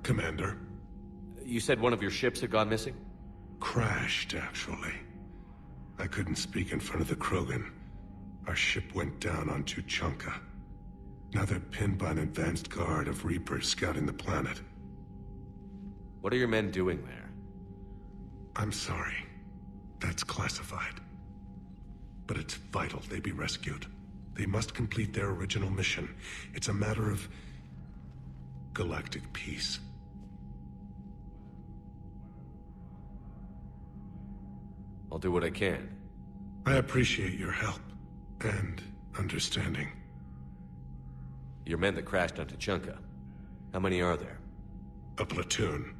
Commander? You said one of your ships had gone missing? Crashed, actually. I couldn't speak in front of the Krogan. Our ship went down on Tuchanka. Now they're pinned by an advanced guard of Reapers scouting the planet. What are your men doing there? I'm sorry. That's classified. But it's vital they be rescued. They must complete their original mission. It's a matter of galactic peace. I'll do what I can. I appreciate your help and understanding. Your men that crashed on Tuchanka. How many are there? A platoon.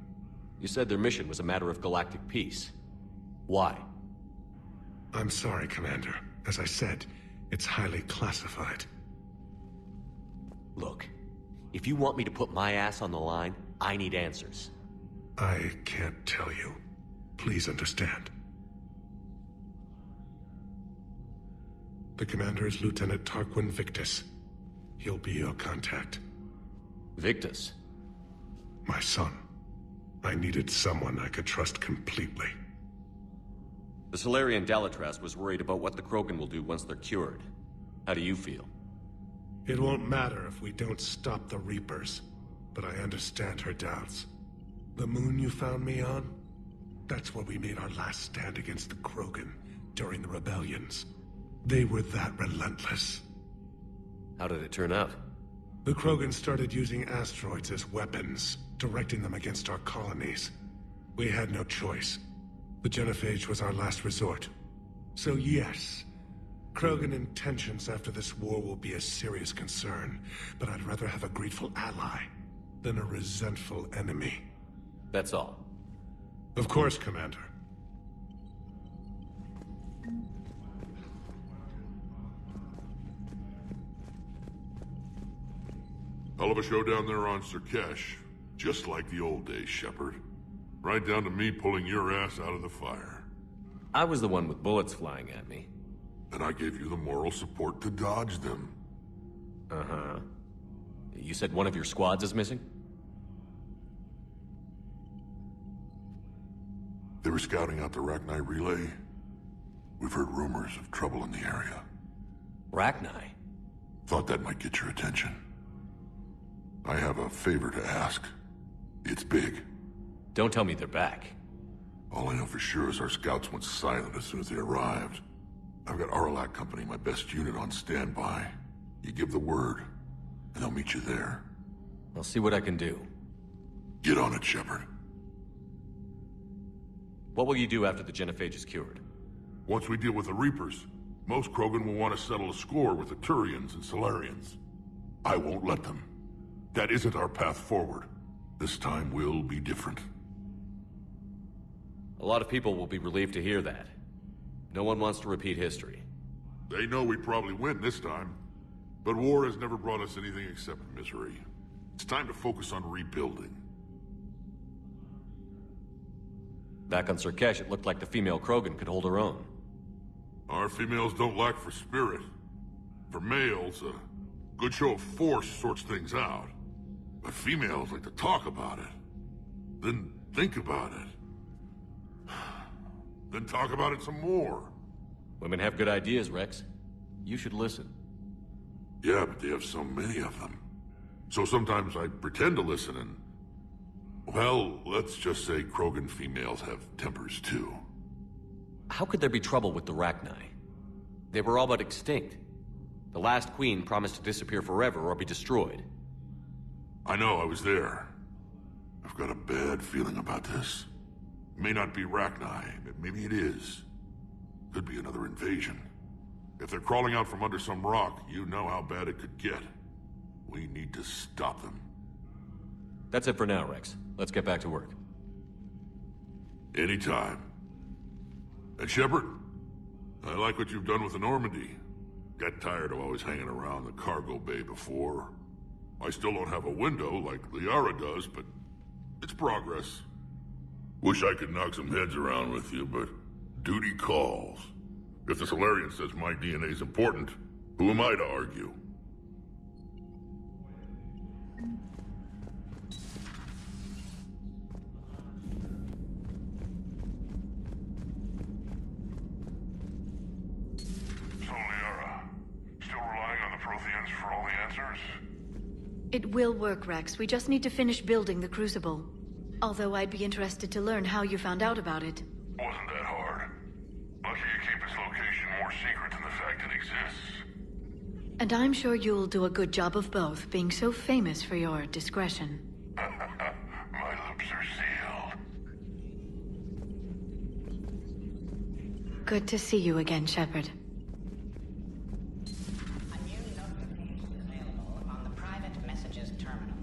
You said their mission was a matter of galactic peace. Why? I'm sorry, Commander. As I said, it's highly classified. Look, if you want me to put my ass on the line, I need answers. I can't tell you. Please understand. The commander is Lieutenant Tarquin Victus. He'll be your contact. Victus? My son. I needed someone I could trust completely. The Solarian Dalatras was worried about what the Krogan will do once they're cured. How do you feel? It won't matter if we don't stop the Reapers, but I understand her doubts. The moon you found me on? That's where we made our last stand against the Krogan during the rebellions. They were that relentless. How did it turn out? The Krogan started using asteroids as weapons, directing them against our colonies. We had no choice. The genophage was our last resort. So yes, Krogan intentions after this war will be a serious concern, but I'd rather have a grateful ally than a resentful enemy. That's all. Of course, Commander. Hell of a show down there on Surkesh. Just like the old days, Shepard. Right down to me pulling your ass out of the fire. I was the one with bullets flying at me. And I gave you the moral support to dodge them. Uh-huh. You said one of your squads is missing? They were scouting out the Rachai relay. We've heard rumors of trouble in the area. Rachai? Thought that might get your attention. I have a favor to ask. It's big. Don't tell me they're back. All I know for sure is our scouts went silent as soon as they arrived. I've got Aralak Company, my best unit, on standby. You give the word, and they'll meet you there. I'll see what I can do. Get on it, Shepard. What will you do after the genophage is cured? Once we deal with the Reapers, most Krogan will want to settle a score with the Turians and Solarians. I won't let them. That isn't our path forward. This time will be different. A lot of people will be relieved to hear that. No one wants to repeat history. They know we probably win this time. But war has never brought us anything except misery. It's time to focus on rebuilding. Back on Surkesh, it looked like the female Krogan could hold her own. Our females don't lack for spirit. For males, a good show of force sorts things out. But females like to talk about it. Then think about it. Then talk about it some more. Women have good ideas, Rex. You should listen. Yeah, but they have so many of them. So sometimes I pretend to listen and... Well, let's just say Krogan females have tempers too. How could there be trouble with the Rachai? They were all but extinct. The last queen promised to disappear forever or be destroyed. I know, I was there. I've got a bad feeling about this. It may not be Rachai, but maybe it is. Could be another invasion. If they're crawling out from under some rock, you know how bad it could get. We need to stop them. That's it for now, Rex. Let's get back to work. Anytime. And Shepard, I like what you've done with the Normandy. Got tired of always hanging around the cargo bay before. I still don't have a window like Liara does, but it's progress. Wish I could knock some heads around with you, but duty calls. If the Solarian says my DNA's important, who am I to argue? Protheans for all the answers? It will work, Rex. We just need to finish building the Crucible. Although I'd be interested to learn how you found out about it. Wasn't that hard. Lucky you keep its location more secret than the fact it exists. And I'm sure you'll do a good job of both, being so famous for your discretion. My lips are sealed. Good to see you again, Shepard. A new notification is available on the private messages terminal.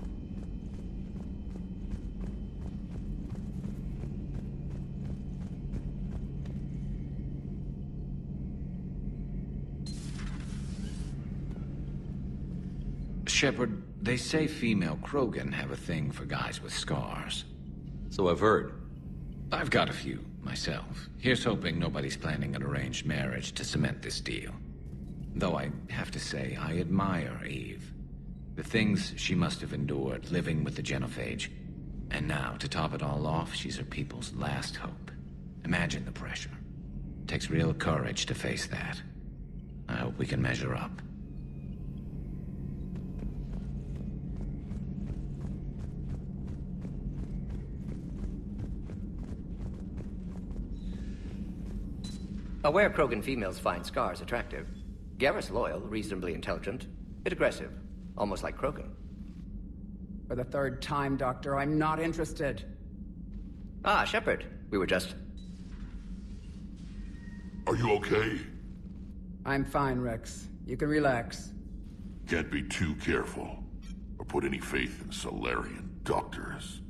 Shepard, they say female Krogan have a thing for guys with scars. So I've heard. I've got a few, myself. Here's hoping nobody's planning an arranged marriage to cement this deal. Though I have to say, I admire Eve. The things she must have endured living with the Genophage. And now, to top it all off, she's her people's last hope. Imagine the pressure. Takes real courage to face that. I hope we can measure up. Aware Krogan females find scars attractive. Garrus loyal, reasonably intelligent, bit aggressive, almost like Krogan. For the third time, Doctor, I'm not interested. Ah, Shepard. We were just... Are you okay? I'm fine, Rex. You can relax. Can't be too careful, or put any faith in Solarian doctors.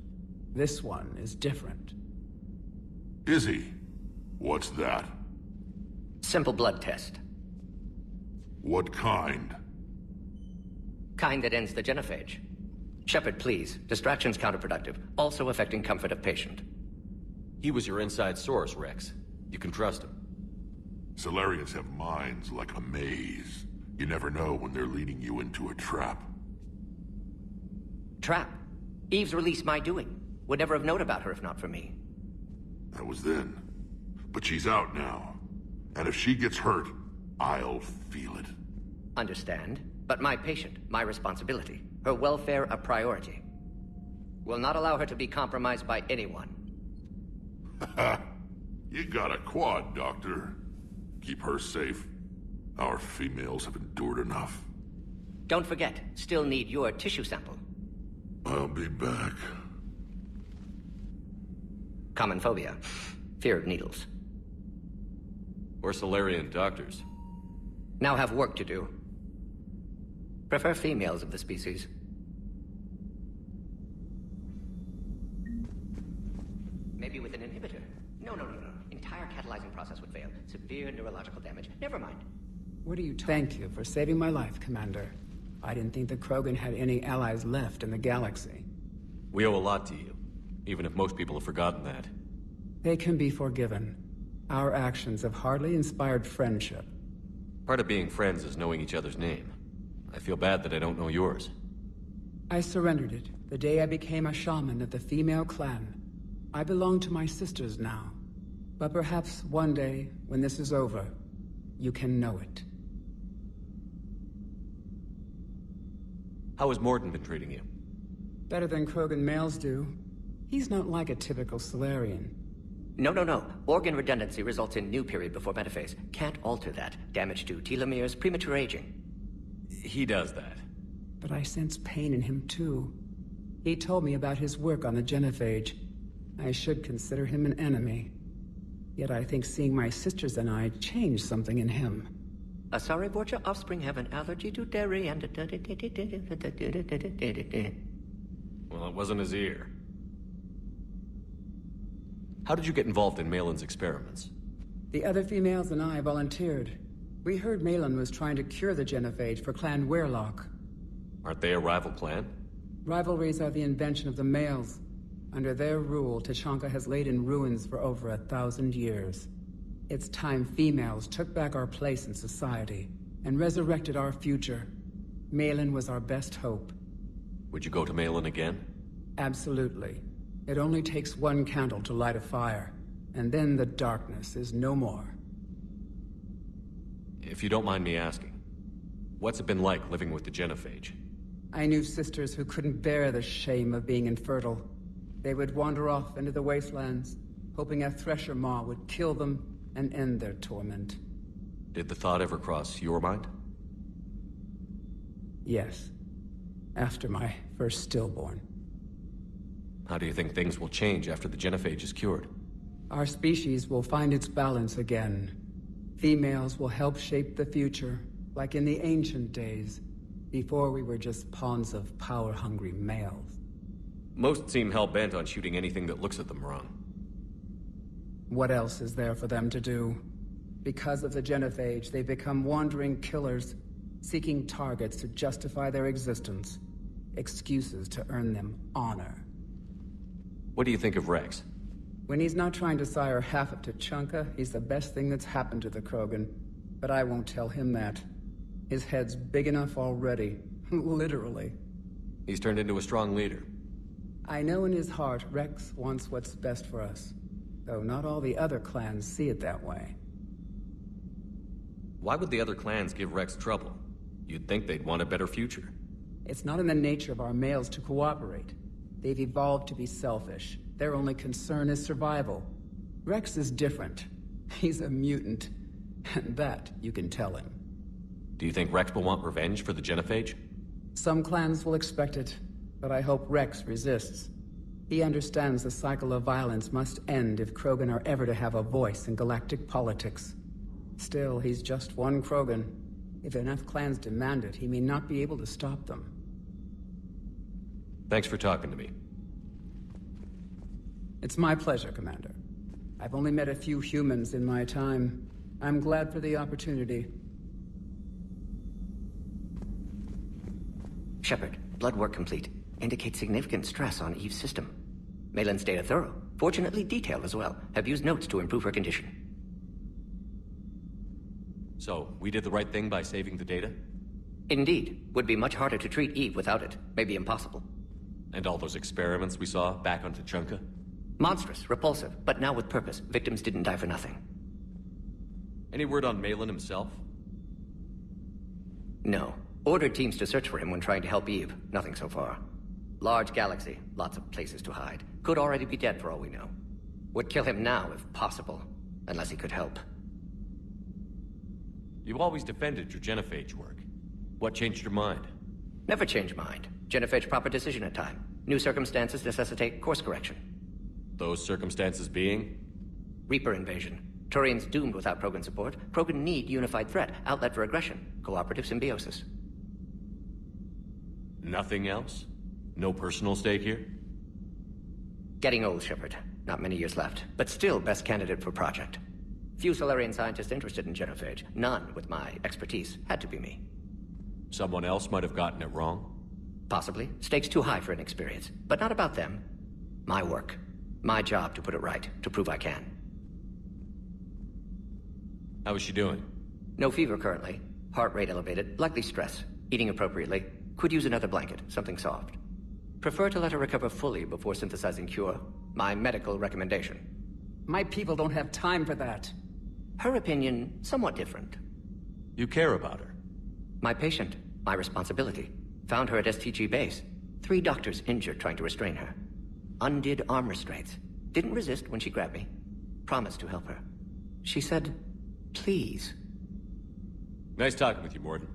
This one is different. Is he? What's that? Simple blood test. What kind? Kind that ends the genophage. Shepard, please. Distraction's counterproductive, also affecting comfort of patient. He was your inside source, Rex. You can trust him. Solarians have minds like a maze. You never know when they're leading you into a trap. Trap. Eve's release my doing. Would never have known about her if not for me. That was then. But she's out now. And if she gets hurt, I'll feel it. Understand. But my patient, my responsibility. Her welfare a priority. Will not allow her to be compromised by anyone. You got a quad, Doctor. Keep her safe. Our females have endured enough. Don't forget, still need your tissue sample. I'll be back. Common phobia. Fear of needles. Or Solarian doctors. Now have work to do. Prefer females of the species. Maybe with an inhibitor. No. Entire catalyzing process would fail. Severe neurological damage. Never mind. What are you Thank you for saving my life, Commander. I didn't think the Krogan had any allies left in the galaxy. We owe a lot to you, even if most people have forgotten that. They can be forgiven. Our actions have hardly inspired friendship. Part of being friends is knowing each other's name. I feel bad that I don't know yours. I surrendered it the day I became a shaman of the female clan. I belong to my sisters now. But perhaps one day, when this is over, you can know it. How has Mordin been treating you? Better than Krogan males do. He's not like a typical Solarian. No. Organ redundancy results in new period before metaphase. Can't alter that. Damage to telomeres, premature aging. He does that. But I sense pain in him too. He told me about his work on the genophage. I should consider him an enemy. Yet I think seeing my sisters and I changed something in him. Asari Borgia offspring have an allergy to dairy and... Well, it wasn't his ear. How did you get involved in Malin's experiments? The other females and I volunteered. We heard Malin was trying to cure the genophage for Clan Weirlock. Aren't they a rival clan? Rivalries are the invention of the males. Under their rule, Tuchanka has laid in ruins for over 1,000 years. It's time females took back our place in society and resurrected our future. Malin was our best hope. Would you go to Malin again? Absolutely. It only takes one candle to light a fire, and then the darkness is no more. If you don't mind me asking, What's it been like living with the genophage? I knew sisters who couldn't bear the shame of being infertile. They would wander off into the wastelands, hoping a thresher maw would kill them and end their torment. Did the thought ever cross your mind? Yes. After my first stillborn. How do you think things will change after the genophage is cured? Our species will find its balance again. Females will help shape the future, like in the ancient days, before we were just pawns of power-hungry males. Most seem hell-bent on shooting anything that looks at them wrong. What else is there for them to do? Because of the genophage, they become wandering killers, seeking targets to justify their existence. Excuses to earn them honor. What do you think of Rex? When he's not trying to sire half of Tuchanka, he's the best thing that's happened to the Krogan. But I won't tell him that. His head's big enough already. Literally. He's turned into a strong leader. I know in his heart Rex wants what's best for us. Though not all the other clans see it that way. Why would the other clans give Rex trouble? You'd think they'd want a better future. It's not in the nature of our males to cooperate. They've evolved to be selfish. Their only concern is survival. Rex is different. He's a mutant. And that you can tell him. Do you think Rex will want revenge for the genophage? Some clans will expect it, but I hope Rex resists. He understands the cycle of violence must end if Krogan are ever to have a voice in galactic politics. Still, he's just one Krogan. If enough clans demand it, he may not be able to stop them. Thanks for talking to me. It's my pleasure, Commander. I've only met a few humans in my time. I'm glad for the opportunity. Shepard, blood work complete. Indicates significant stress on Eve's system. Malin's data thorough. Fortunately detailed as well. Have used notes to improve her condition. So, we did the right thing by saving the data? Indeed. Would be much harder to treat Eve without it. Maybe impossible. And all those experiments we saw back on Tuchanka? Monstrous, repulsive, but now with purpose. Victims didn't die for nothing. Any word on Malin himself? No. Ordered teams to search for him when trying to help Eve. Nothing so far. Large galaxy, lots of places to hide. Could already be dead for all we know. Would kill him now if possible. Unless he could help. You've always defended your genophage work. What changed your mind? Never change mind. Genophage proper decision at time. New circumstances necessitate course correction. Those circumstances being? Reaper invasion. Turians doomed without Krogan support. Krogan need unified threat, outlet for aggression, cooperative symbiosis. Nothing else? No personal stake here? Getting old, Shepard. Not many years left, but still best candidate for project. Few Solarian scientists interested in genophage. None with my expertise. Had to be me. Someone else might have gotten it wrong? Possibly. Stakes too high for inexperience. But not about them. My work. My job to put it right, to prove I can. How is she doing? No fever currently. Heart rate elevated, likely stress. Eating appropriately. Could use another blanket, something soft. Prefer to let her recover fully before synthesizing cure. My medical recommendation. My people don't have time for that. Her opinion, somewhat different. You care about her? My patient, my responsibility. Found her at STG base. 3 doctors injured trying to restrain her. Undid arm restraints. Didn't resist when she grabbed me. Promised to help her. She said, please. Nice talking with you, Mordin.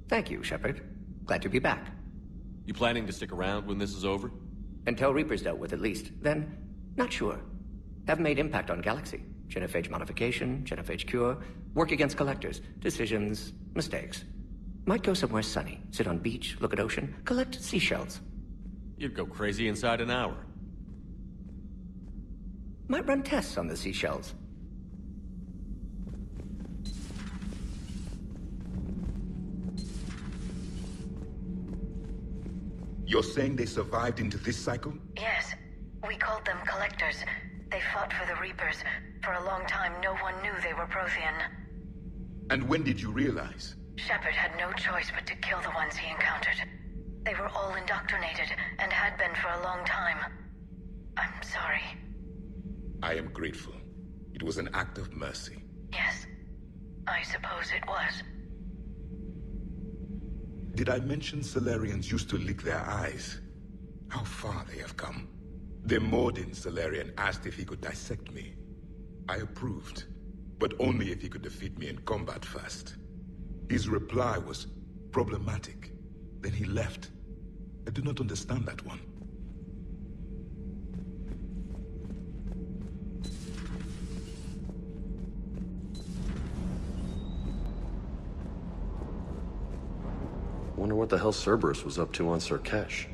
Thank you, Shepard. Glad to be back. You planning to stick around when this is over? Until Reaper's dealt with at least. Then, not sure. Have made impact on Galaxy. Genophage modification, genophage cure, work against collectors, decisions, mistakes. Might go somewhere sunny, sit on beach, look at ocean, collect seashells. You'd go crazy inside an hour. Might run tests on the seashells. You're saying they survived into this cycle? Yes. We called them Collectors. They fought for the Reapers. For a long time, no one knew they were Prothean. And when did you realize? Shepard had no choice but to kill the ones he encountered. They were all indoctrinated, and had been for a long time. I'm sorry. I am grateful. It was an act of mercy. Yes. I suppose it was. Did I mention Salarians used to lick their eyes? How far they have come. The Mordin Salarian asked if he could dissect me. I approved, but only if he could defeat me in combat first. His reply was problematic. Then he left. I do not understand that one. Wonder what the hell Cerberus was up to on Surkesh.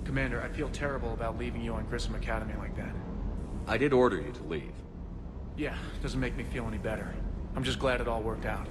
Commander, I feel terrible about leaving you on Grissom Academy like that. I did order you to leave. Yeah, doesn't make me feel any better. I'm just glad it all worked out.